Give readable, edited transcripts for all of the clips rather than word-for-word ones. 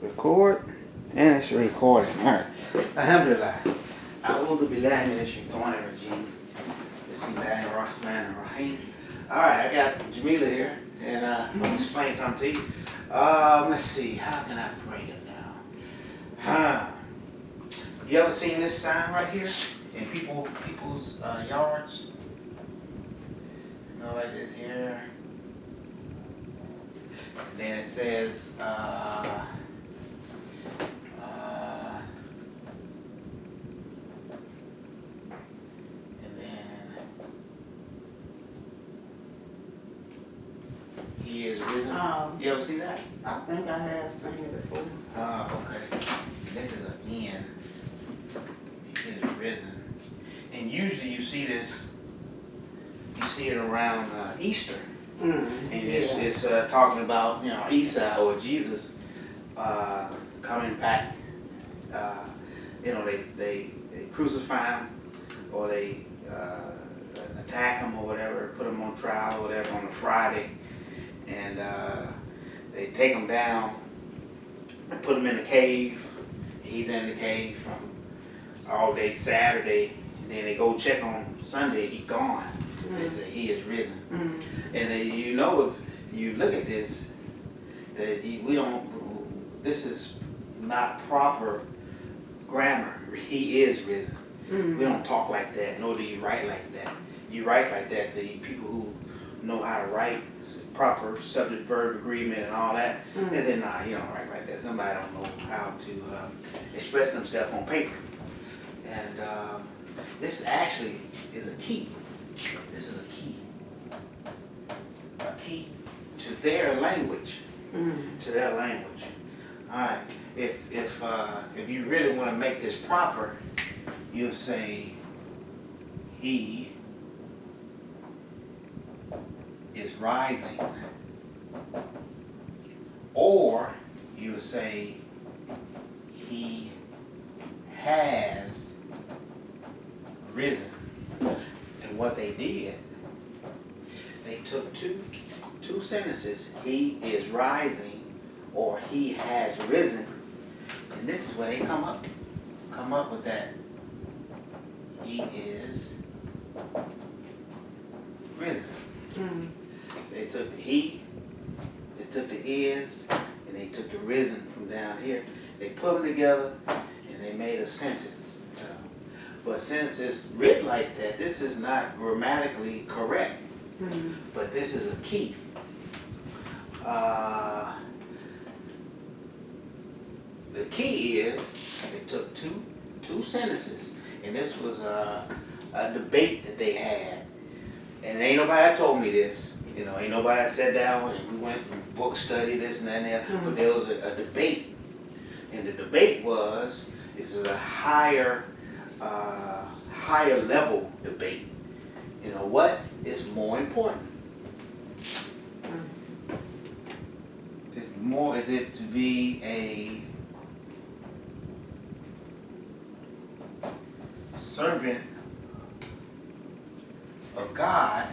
Record, and it's recording. Alright. Alhamdulillah. A'udhu billahi minash shaitanir rajim. Bismillahir rahmanir rahim. Alright, I got Jamila here, and I'm gonna explain something to you. Let's see, how can I bring it now? You ever seen this sign right here in people's yards? You know, like this here. And then it says, and then he is risen. You ever see that? I think I have seen it before. Okay. This is an N. He is risen. And usually you see this, you see it around Easter. And it's talking about, you know, Isa or Jesus coming back. You know, they crucify him, or they attack him or whatever, put him on trial or whatever on a Friday, and they take him down and put him in a cave. He's in the cave from all day Saturday, and then they go check on Sunday, he's gone. They say he is risen. And you know, if you look at this, that this is not proper grammar. He is risen. We don't talk like that, nor do you write like that. You write like that, the people who know how to write proper subject verb agreement and all that, they say, nah, you don't write like that. Somebody don't know how to express themselves on paper. And this actually is a key. This is a key to their language, to their language. All right. If you really want to make this proper, you'll say he is rising, or you would say he has risen. And what they did, they took two sentences, he is rising or he has risen, and this is where they come up with that. He is risen. They took the he, they took the is, and they took the risen from down here. They put them together and they made a sentence. But since it's written like that, this is not grammatically correct. But this is a key. The key is they took two sentences, and this was a debate that they had. And ain't nobody told me this. You know, ain't nobody sat down and we went and book study this and that and that. But there was a debate. And the debate was, this is a higher level debate. You know, what is more important? Is it to be a servant of God,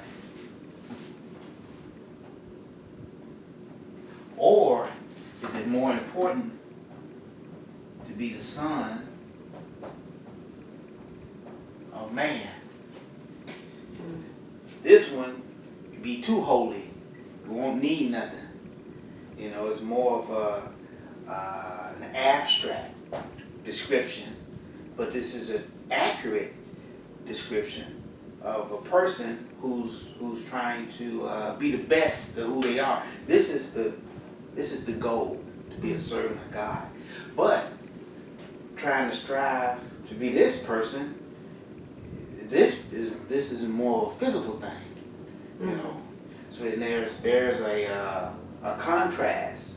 or is it more important to be the son of man? This one be too holy. It won't need nothing. You know, it's more of an abstract description, but this is an accurate description of a person who's trying to be the best of who they are. This is the goal, to be a servant of God. But trying to strive to be this person, this is more of a physical thing, you know. So there's a contrast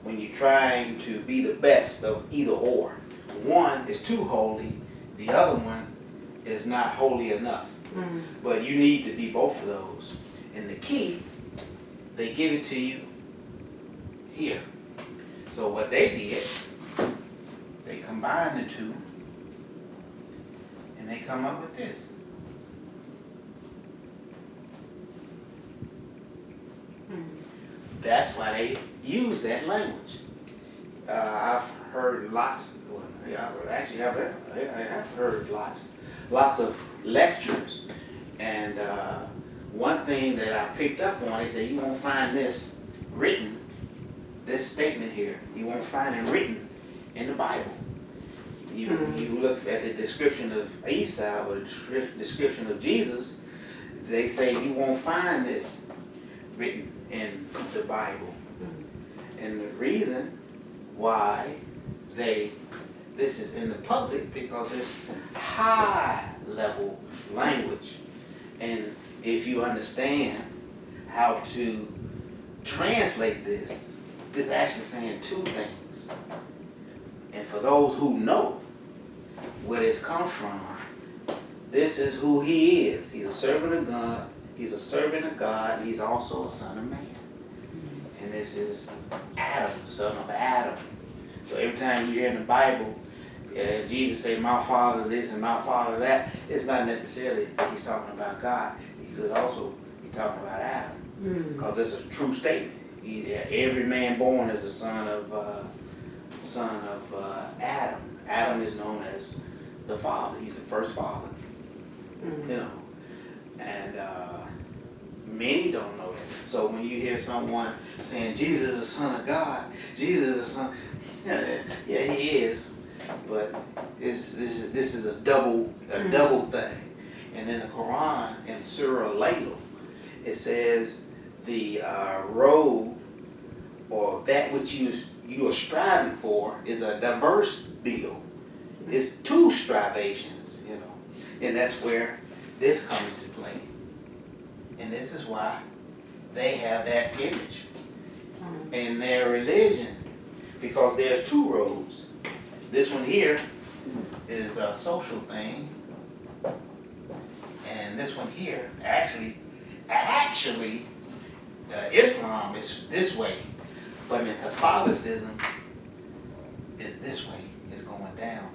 when you're trying to be the best of either or. One is too holy, the other one is not holy enough. But you need to be both of those. And the key, they give it to you here. So what they did, they combined the two, and they come up with this. That's why they use that language. I've heard lots. Well, yeah, actually, I've heard lots of lectures, and one thing that I picked up on, they say you won't find this written, this statement here, you won't find it written in the Bible. You look at the description of Esau or the description of Jesus, they say you won't find this written in the Bible. And the reason why this is in the public, because it's high level language. And if you understand how to translate this, it's actually saying two things. And for those who know where it's come from, this is who he is. He's a servant of God. He's a servant of God. And he's also a son of man. And this is Adam, son of Adam. So every time you hear in the Bible, Jesus say, my father this and my father that, it's not necessarily he's talking about God. He could also be talking about Adam. Because it's a true statement. Every man born is the son of Adam. Adam is known as the father. He's the first father. You know, and many don't know that. So when you hear someone saying Jesus is the son of God, Jesus is the son, yeah, he is. But this is a double thing. And in the Quran, in Surah Layl, it says the road or that which you are striving for is a diverse deal. It's two strivations, you know, and that's where this comes into play. And this is why they have that image in their religion, because there's two roads. This one here is a social thing, and this one here, actually, Islam is this way, but in Catholicism, is this way. It's going down.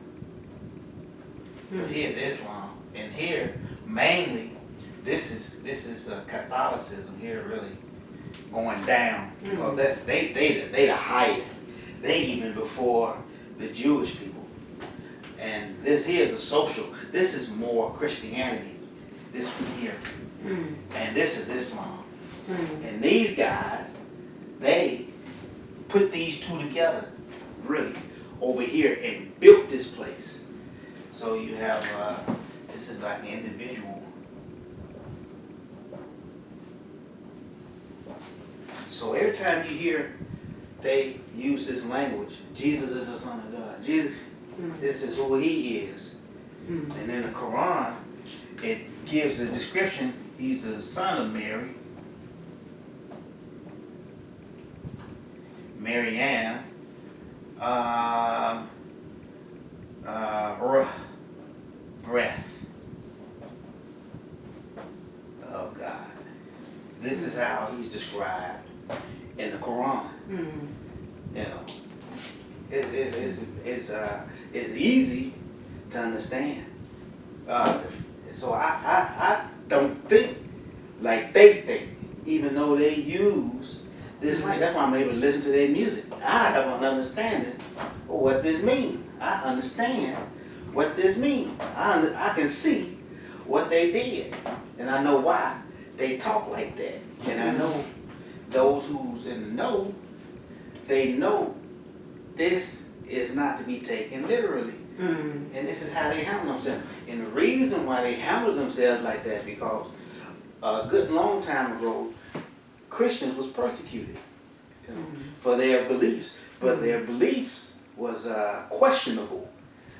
But here's Islam, and here mainly this is Catholicism here really going down, because that's they the highest. They even before the Jewish people. And this here is a social. This is more Christianity. This one here, and this is Islam. And these guys, they put these two together, really, over here and built this place. So you have, this is like an individual. So every time you hear they use this language, Jesus is the Son of God. Jesus, this is who he is. And in the Quran, it gives a description. He's the son of Mary. Marianne. Breath of God. This is how he's described in the Quran. You know, it's easy to understand. So I don't think like they think, even though they use this. That's why I'm able to listen to their music. I have an understanding of what this means. I understand what this means. I can see what they did, and I know why they talk like that. And I know those who's in the know, they know this is not to be taken literally. And this is how they handle themselves. And the reason why they handle themselves like that, because a good long time ago, Christians was persecuted, you know, for their beliefs. But their beliefs was questionable.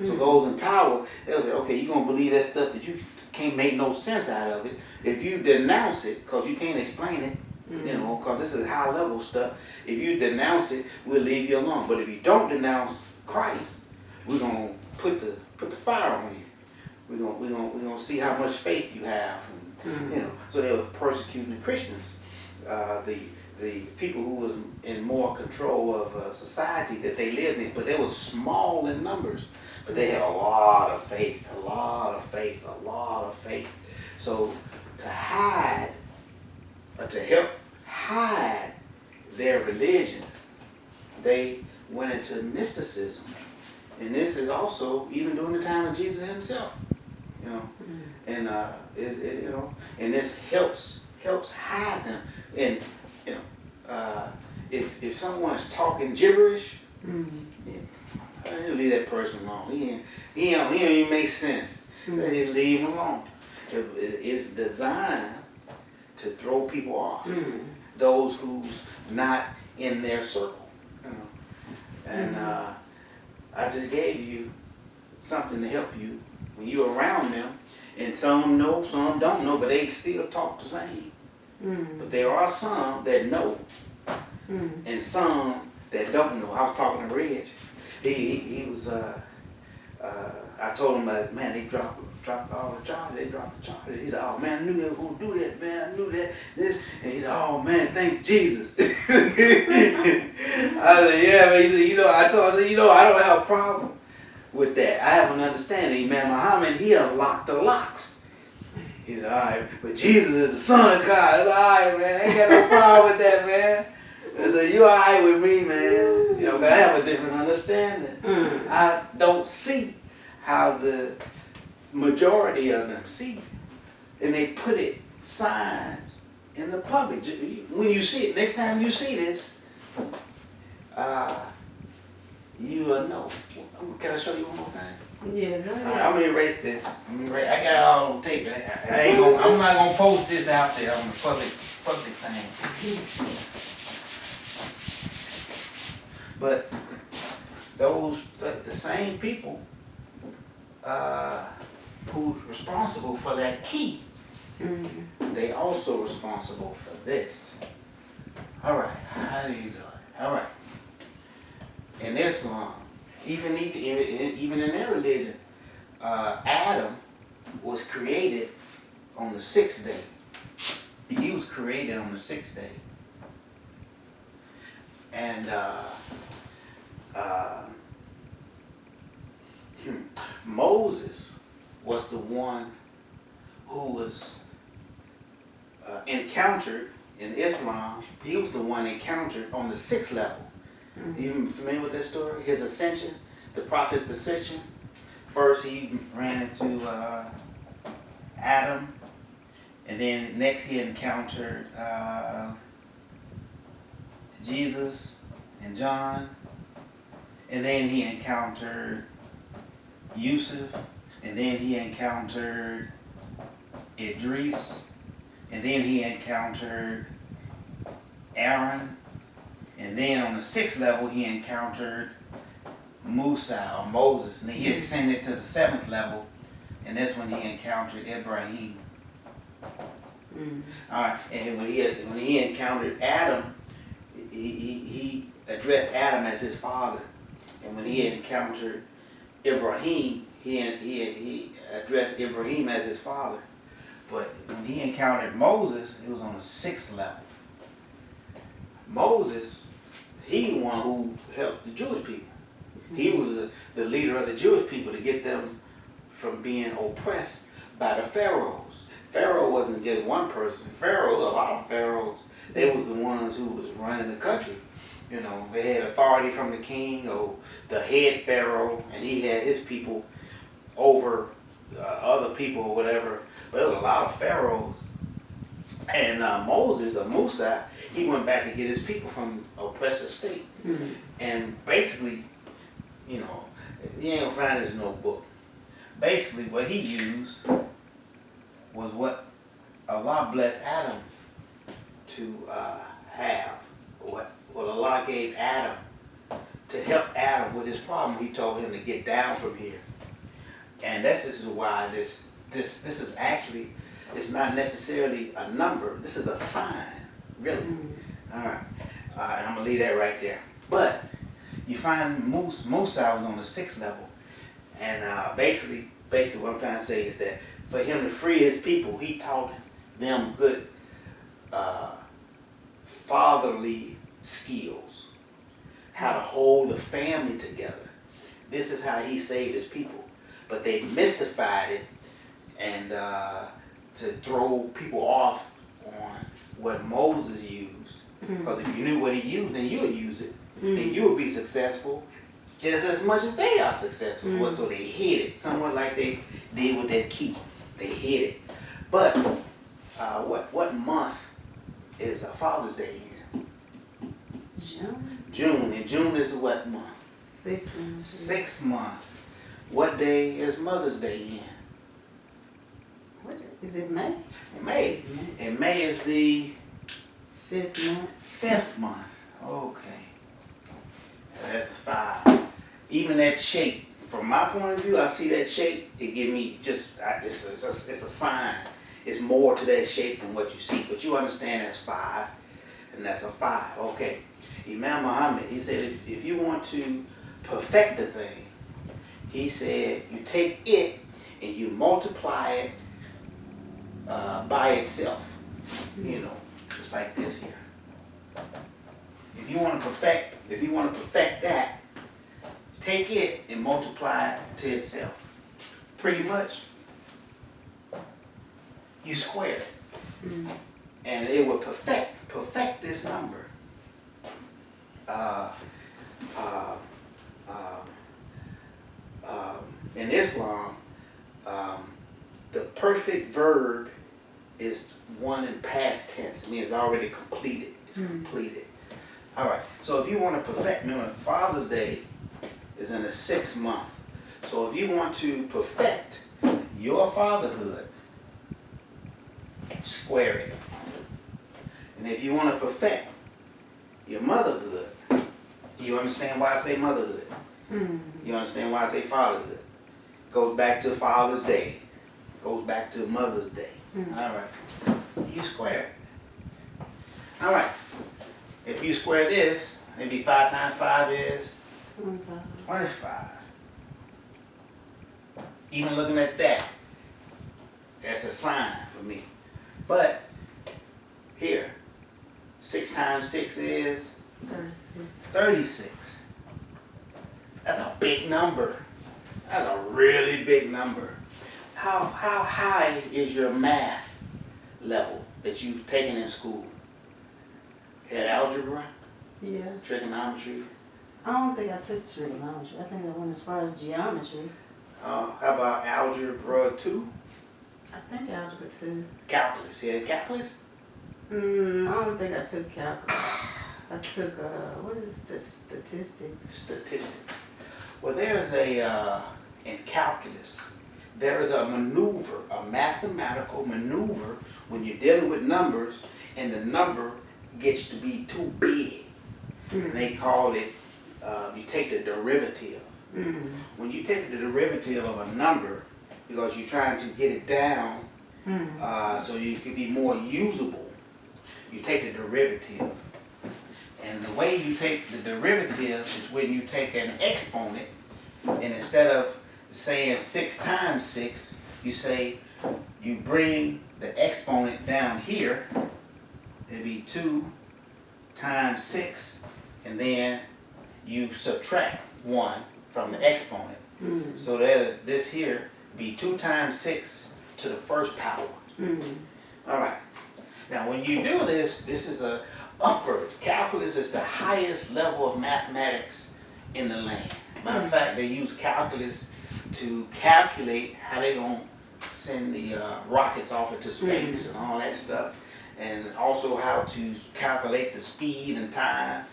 So those in power, they'll say, okay, you're going to believe that stuff that you can't make no sense out of it. If you denounce it, because you can't explain it, you know, because this is high level stuff. If you denounce it, we'll leave you alone. But if you don't denounce Christ, we're going to put the fire on you. We're gonna see how much faith you have. And, you know, so they were persecuting the Christians, the people who was in more control of society that they lived in. But they were small in numbers, but they had a lot of faith, a lot of faith, a lot of faith. So to hide, to help hide their religion, they went into mysticism. And this is also even during the time of Jesus himself, you know. And you know, and this helps hide them. And you know, if someone is talking gibberish, leave that person alone. He don't even make sense. They leave him alone. It's designed to throw people off. Those who's not in their circle, you know. And I just gave you something to help you when you're around them. And some know, some don't know, but they still talk the same. But there are some that know, and some that don't know. I was talking to Reg. He was. I told him that, man, they dropped all the charges. They dropped the charges. He said, oh man, I knew they were gonna do that, man. I knew that. This. And he said, oh man, thank Jesus. I said, yeah, but he said, you know, I said, you know, I don't have a problem with that. I have an understanding. Man, Muhammad, he unlocked the locks. He said, all right, but Jesus is the Son of God. I said, all right, man, I ain't got no problem with that, man. I said, you all right with me, man. You know, 'cause I have a different understanding. I don't see how the majority of them see. And they put it signs in the public. When you see it, next time you see this, you will know. Can I show you one more thing? Yeah, go All right, ahead. I'm gonna erase this. I got it all on tape. I'm not gonna post this out there on the public thing. But the same people who's responsible for that key, they also responsible for this. All right, how do you do it? All right. In Islam, even in their religion, Adam was created on the 6th day. He was created on the 6th day. And Moses was the one who was encountered in Islam. He was the one encountered on the 6th level. You familiar with that story? His ascension, the prophet's ascension. First he ran into Adam, and then next he encountered Jesus and John, and then he encountered Yusuf, and then he encountered Idris, and then he encountered Aaron, and then on the 6th level he encountered Musa or Moses, and then he ascended to the 7th level, and that's when he encountered Ibrahim. All right, and when he encountered Adam, he addressed Adam as his father, and when he encountered Ibrahim, he addressed Ibrahim as his father. But when he encountered Moses, it was on the 6th level. Moses, he the one who helped the Jewish people. He was the leader of the Jewish people to get them from being oppressed by the pharaohs. Pharaoh wasn't just one person. Pharaoh, a lot of pharaohs, they was the ones who was running the country. You know, they had authority from the king or the head pharaoh, and he had his people over other people or whatever. But there was a lot of pharaohs. And Moses, or Musa, he went back to get his people from oppressive state. And basically, you know, you ain't gonna find this in no book. Basically, what he used was what Allah blessed Adam to have. What Allah gave Adam to help Adam with his problem. He told him to get down from here. And this is why this is actually, it's not necessarily a number. This is a sign, really. All right. And I'm gonna leave that right there. But you find Musa was on the 6th level, and basically what I'm trying to say is that for him to free his people, he taught them good fatherly skills, how to hold the family together. This is how he saved his people. But they mystified it and to throw people off on what Moses used. Because if you knew what he used, then you would use it. and you will be successful just as much as they are successful. So they hid it, somewhat like they did with that key. They hid it. But what month is Father's Day in? June. June. And June is the what month? 6th. 6th month. What day is Mother's Day in? What is it? May? May. It's May. And May is the 5th month. 5th month. Okay. That's a 5. Even that shape, from my point of view, I see that shape, it give me just, it's a sign. It's more to that shape than what you see. But you understand that's 5, and that's a 5. Okay. Imam Muhammad, he said if you want to perfect the thing, he said you take it and you multiply it by itself. You know, just like this here. If you want to perfect that, take it and multiply it to itself. Pretty much, you square it, and it will perfect this number. In Islam, the perfect verb is one in past tense. It means it's already completed. It's completed. All right. So if you want to perfect, remember Father's Day is in the 6th month. So if you want to perfect your fatherhood, square it. And if you want to perfect your motherhood, you understand why I say motherhood? You understand why I say fatherhood? Goes back to Father's Day. Goes back to Mother's Day. All right. You square it. All right. If you square this, maybe 5 times 5 is 25. 25. Even looking at that, that's a sign for me. But here, 6 times 6 is 36. 36. That's a big number. That's a really big number. How high is your math level that you've taken in school? You had algebra, Yeah. trigonometry. I don't think I took trigonometry. I think I went as far as geometry. How about algebra 2? I think algebra 2. Calculus. You had calculus? I don't think I took calculus. I took, what is this? Statistics. Statistics. Well, there's in calculus, there is a maneuver, a mathematical maneuver when you're dealing with numbers and the number gets to be too big. And they call it, you take the derivative. When you take the derivative of a number, because you're trying to get it down so you can be more usable, you take the derivative. And the way you take the derivative is when you take an exponent, and instead of saying 6 times 6, you say, you bring the exponent down here, it'd be 2 times 6, and then you subtract 1 from the exponent. So that this here be 2 times 6 to the first power. All right. Now when you do this, this is a upward. Calculus is the highest level of mathematics in the land. Matter of fact, they use calculus to calculate how they're going to send the rockets off into space and all that stuff. And also how to calculate the speed and time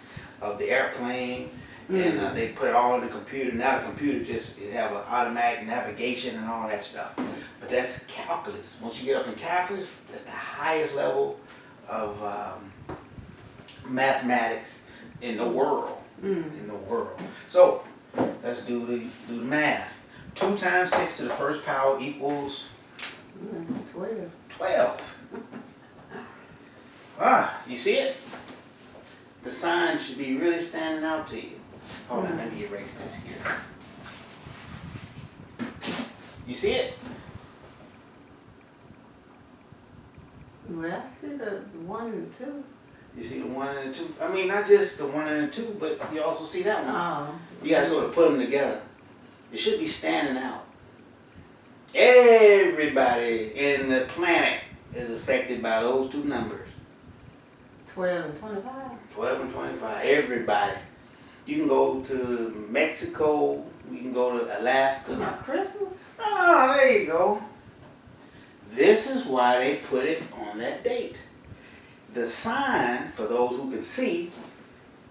of the airplane. And they put it all in the computer. Now the computer just have an automatic navigation and all that stuff. But that's calculus. Once you get up in calculus, that's the highest level of mathematics in the world. In the world. So let's do the math. 2 times 6 to the first power equals It's 12. 12. You see it? The sign should be really standing out to you. Hold on, let me erase this here. You see it? Well, I see the 1 and 2. You see the 1 and the 2? I mean, not just the 1 and the 2, but you also see that one. Oh. You gotta sort of put them together. It should be standing out. Everybody in the planet is affected by those two numbers. 12 and 25. 12 and 25. Everybody. You can go to Mexico. You can go to Alaska. About Christmas? Oh, there you go. This is why they put it on that date. The sign, for those who can see,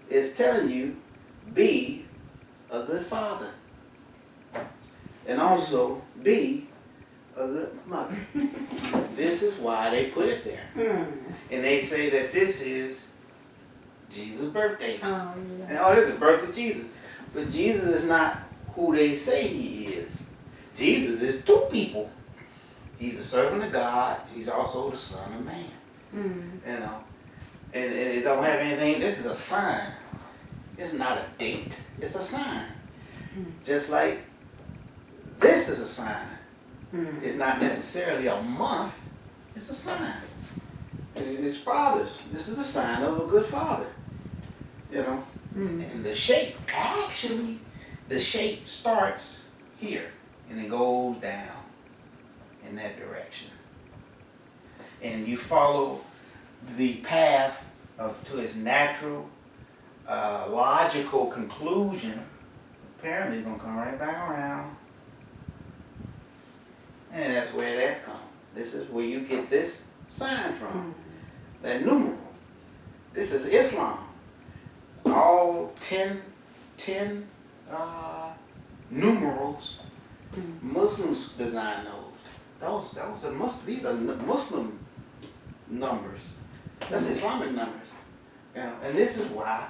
is telling you, be a good father. And also, be a good mother. This is why they put it there. And they say that this is Jesus' birthday. Oh, yeah. And, oh, this is the birth of Jesus. But Jesus is not who they say he is. Jesus is two people. He's the servant of God. He's also the Son of Man. You know, and it don't have anything. This is a sign. It's not a date. It's a sign. Just like this is a sign. It's not necessarily a month. It's a sign. It's fathers. This is the sign of a good father. You know, and the shape, actually, the shape starts here and it goes down in that direction. And you follow the path to its natural, logical conclusion. Apparently, it's going to come right back around. And that's where that comes. This is where you get this sign from. That numeral. This is Islam. All 10 numerals. Muslims design those. Those are these are Muslim numbers. That's Islamic numbers. You know, and this is why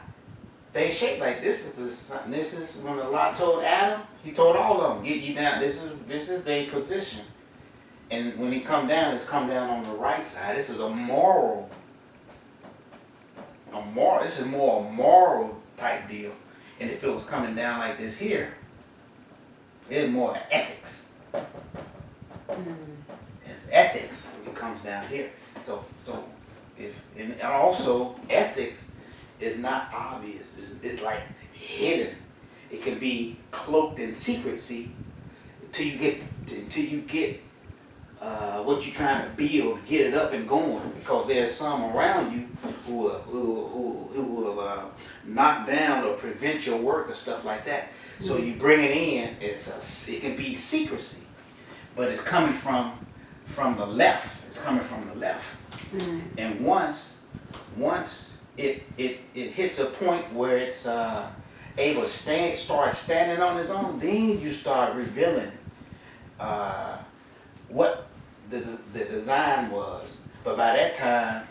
they shape like this. This is when Allah told Adam. He told all of them, "Get you down. This is their position." And when he come down, it's come down on the right side. This is a moral. This is more a moral type deal. And if it was coming down like this here, it's more ethics. It's ethics when it comes down here. So and also ethics is not obvious. It's like hidden. It can be cloaked in secrecy till you get what you're trying to build, get it up and going. Because there's some around you who will knock down or prevent your work or stuff like that. So you bring it in. It can be secrecy, but it's coming from the left. It's coming from the left. And once it hits a point where it's able to start standing on its own, then you start revealing what the design was. But by that time,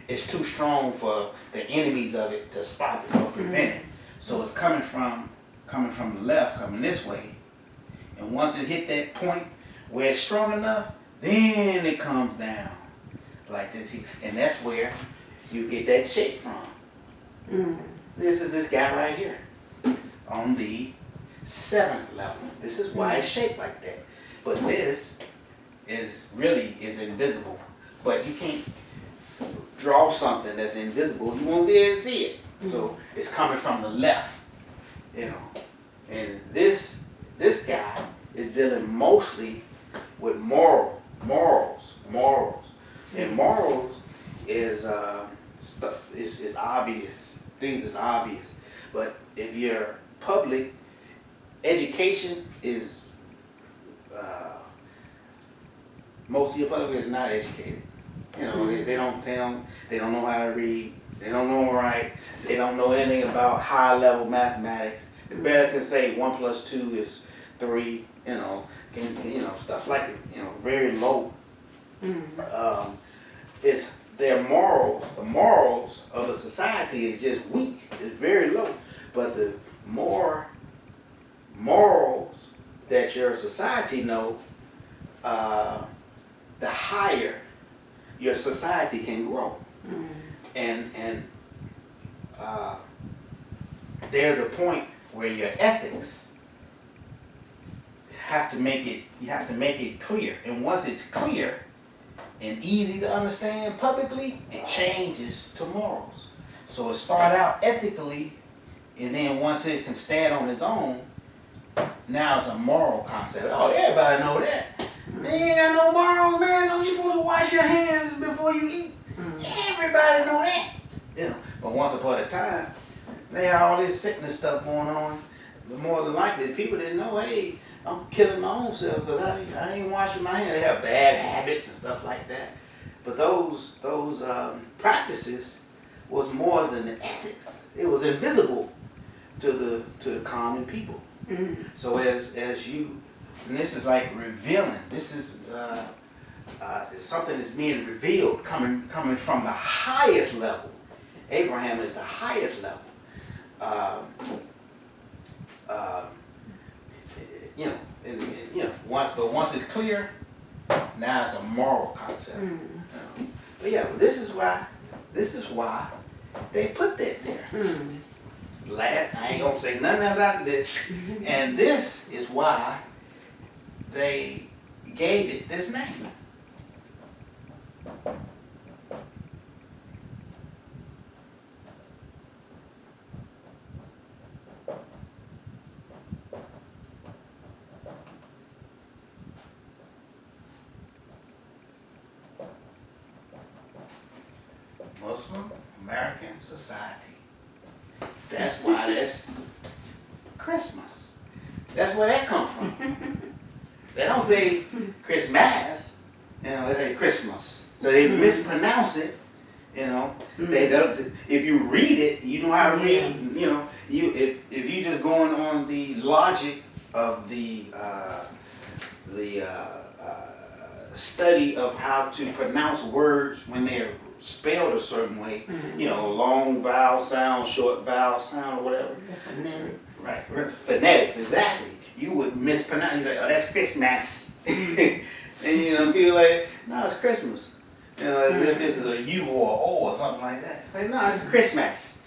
it's too strong for the enemies of it to stop it or prevent it. So it's coming from the left, coming this way. And once it hit that point where it's strong enough, then it comes down like this here. And that's where you get that shape from. This is this guy right here on the 7th level. This is why it's shaped like that. But this is invisible. But you can't draw something that's invisible. You won't be able to see it. So it's coming from the left, you know. And this guy is dealing mostly with morals. And morals is stuff. It's obvious. Things is obvious. But if your public education is most of your public is not educated. You know, they don't know how to read. They don't know how to write. They don't know anything about high level mathematics. They barely can say 1 + 2 is 3. You know, stuff like it. You know, very low. It's their morals. The morals of a society is just weak. It's very low. But the more morals that your society knows, the higher your society can grow. And there's a point where your ethics you have to make it clear. And once it's clear and easy to understand publicly, it changes to morals. So it starts out ethically, and then once it can stand on its own, now it's a moral concept. Oh, everybody know that. Man, ain't got no morals, man. Don't you supposed to wash your hands before you eat? Everybody know that. Yeah. But once upon a time, they had all this sickness stuff going on, the more than likely people didn't know, hey, I'm killing my own self because I ain't washing my hands. They have bad habits and stuff like that. But those practices was more than the ethics. It was invisible to the common people. Mm-hmm. So as you, and this is like revealing. This is something that's being revealed, coming from the highest level. Abraham is the highest level. Once it's clear, now it's a moral concept. Mm. But yeah, this is why they put that there. Mm. I ain't gonna say nothing else after this. And this is why they gave it this name. Muslim American Society. That's why that's Christmas. That's where that comes from. They don't say Christmas, they say Christmas. So they mispronounce it, They don't. If you read it, you know how to read it. If you just going on the logic of the study of how to pronounce words when they're spelled a certain way, long vowel sound, short vowel sound, or whatever. Phonetics. Right, phonetics, exactly. You would mispronounce. You say, "Oh, that's Christmas," and feel like, "No, it's Christmas." As if this is a U or a O or something like that. Say, "No, it's Christmas."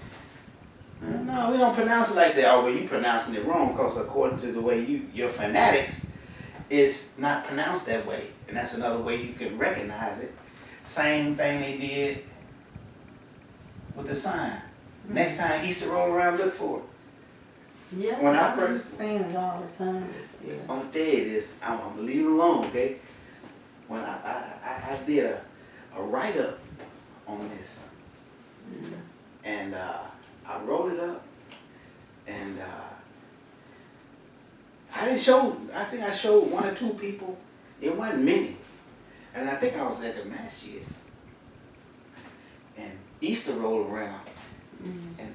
No, we don't pronounce it like that. Oh, well, you pronouncing it wrong because according to the way your phonetics is not pronounced that way, and that's another way you can recognize it. Same thing they did with the sign. Mm-hmm. Next time Easter roll around, look for it. Yeah, when I first seen it all the time. Yeah. I'm gonna tell you this. I'm gonna leave it alone, okay? When I did a write-up on this, mm-hmm. and I wrote it up, and I think I showed one or two people. It wasn't many. And I think I was at the mass year. And Easter rolled around. Mm-hmm. And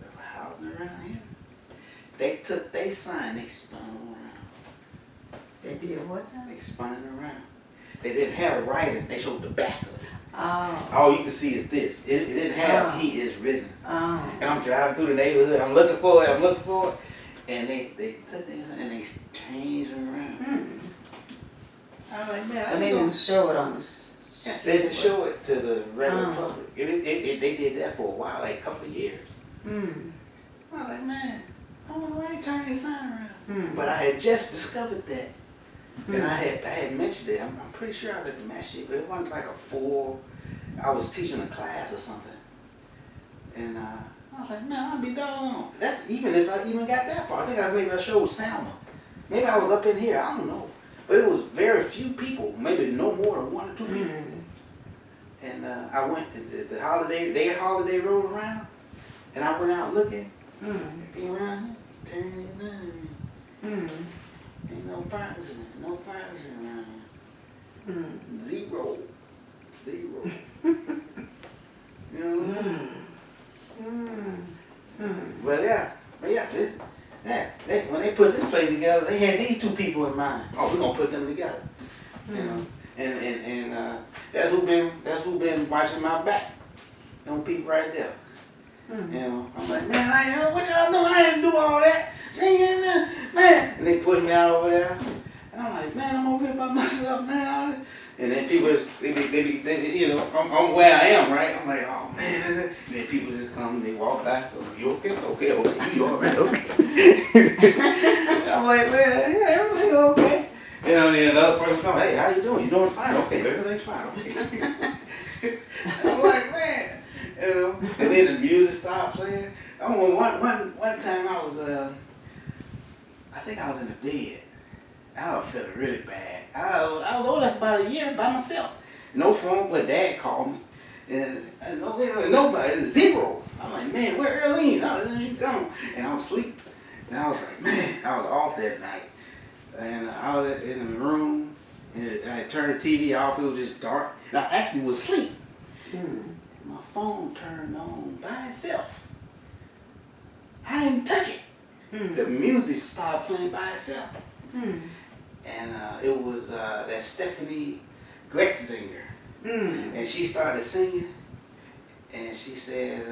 the houses around here, they took their sign, they spun it around. They did what? They spun it around. They didn't have writing, they showed the back of it. Oh. All you can see is this. It didn't have He is risen. Oh. And I'm driving through the neighborhood, I'm looking for it. And they took their sign and they changed it around. Mm. I was like, man, so they didn't show it on the street. They didn't show it to the regular public. They did that for a while, like a couple of years. Mm. I was like, man, I wonder why they turned their sign around. Mm. But I had just discovered that. Mm. And I had mentioned it. I'm pretty sure I was at the mass sheet, but it wasn't like I was teaching a class or something. And I was like, man, I'll be doggone. That's even if I even got that far. I think maybe I showed Salma. Maybe I was up in here, I don't know. But it was very few people, maybe no more than one or two people. Mm. And I went, their holiday rolled around, and I went out looking, around, turning his in. Ain't no privacy around here. Zero. You know what I mean? But when they put this place together, they had these two people in mind. Oh, we're gonna put them together. And that's who been watching my back. Them people right there. I'm like, man, what y'all doing? I didn't do all that. Man. And they push me out over there. And I'm like, man, I'm over here by myself now. And then people they I'm where I am, right? I'm like, oh man. And then people just come, they walk back. Oh, you okay? Okay. You all right? Okay. I'm like, man, yeah, everything's okay. Then another person comes, hey, how you doing? You doing fine? Okay, everything's fine. Okay. I'm like, man. And then the music stopped playing. I remember one time I think I was in the bed. I was feeling really bad. I was over there for about a year by myself. No phone, but Dad called me. And nobody, zero. I'm like, man, where Earlene? She gone. And I was asleep. And I was like, man, I was off that night. And I was in the room, and I turned the TV off. It was just dark. And I actually was asleep. My phone turned on by itself. I didn't touch it. The music started playing by itself. And it was that Stephanie Gretzinger. And she started singing. And she said,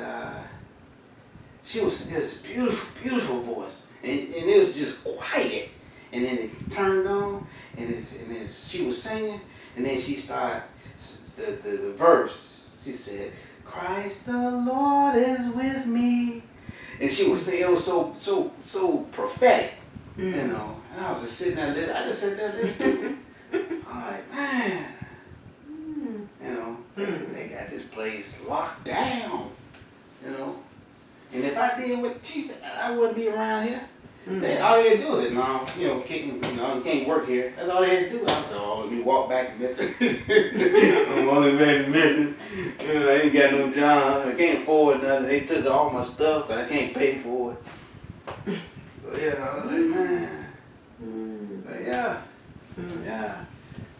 she was this beautiful, beautiful voice. And it was just quiet. And then it turned on, and then she was singing. And then she started, the verse, she said, Christ the Lord is with me. And she was saying, it was so prophetic, you know. And I was just sitting there listening. I just sat there listening. I'm like, man, you know, they got this place locked down, you know. And if I did what she said, I wouldn't be around here. All they had to do is, no, you know, you can't work here. That's all they had to do. I said, oh, let me walk back to Memphis. I'm only back to Memphis. You know, I ain't got no job. I can't afford nothing. They took all my stuff, but I can't pay for it. But, you know, like, man. But, yeah. Yeah.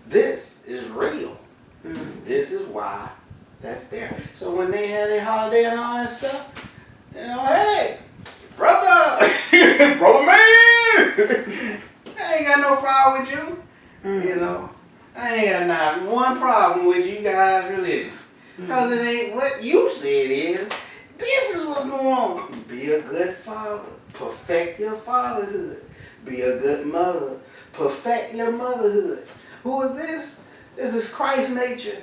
This is real. This is why that's there. So when they had their holiday and all that stuff, you know, hey, brother, brother man, I ain't got no problem with you. You know, I ain't got not one problem with you guys' religion. Because it ain't what you say it is. This is what's going on. Be a good father. Perfect your fatherhood. Be a good mother. Perfect your motherhood. Who is this? This is Christ's nature.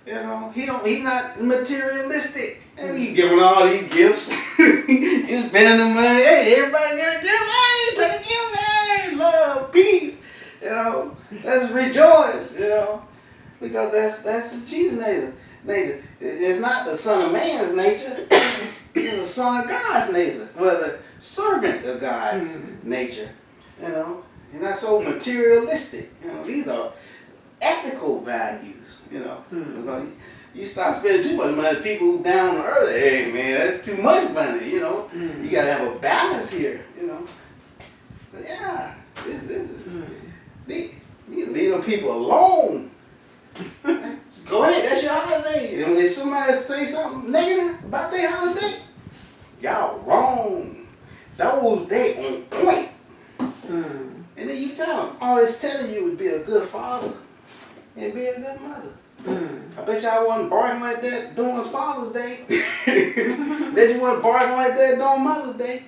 You know, he's not materialistic. And he's giving all these gifts. He's spending the money. Hey, everybody get a gift. Hey, take a gift. Hey, love, peace. You know, let's rejoice. You know, because that's Jesus' nature. It's not the Son of Man's nature. It's the Son of God's nature. Well, the servant of God's nature. You know, and not so materialistic. You know, these are ethical values. You know, you start spending too much money. People who down on earth, hey man, that's too much money. You know, you gotta have a balance here. You know, but yeah, this is you leave them people alone. Go ahead, that's your holiday. And when somebody say something negative about their holiday, y'all wrong. Those they on point. And then you tell them, all it's telling you would be a good father and be a good mother. I bet y'all wasn't barking like that during Father's Day. Bet you wasn't barking like that during Mother's Day.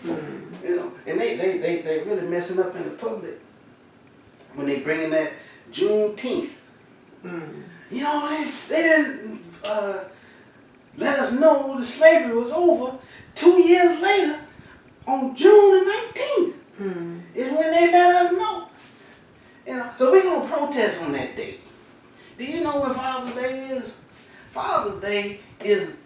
You know, and they really messing up in the public when they bring in that Juneteenth. You know, they didn't let us know the slavery was over 2 years later on June the 19th. Is when they let us know. You know, so we're going to protest on that date. Do you know what Father's Day is? Father's Day is the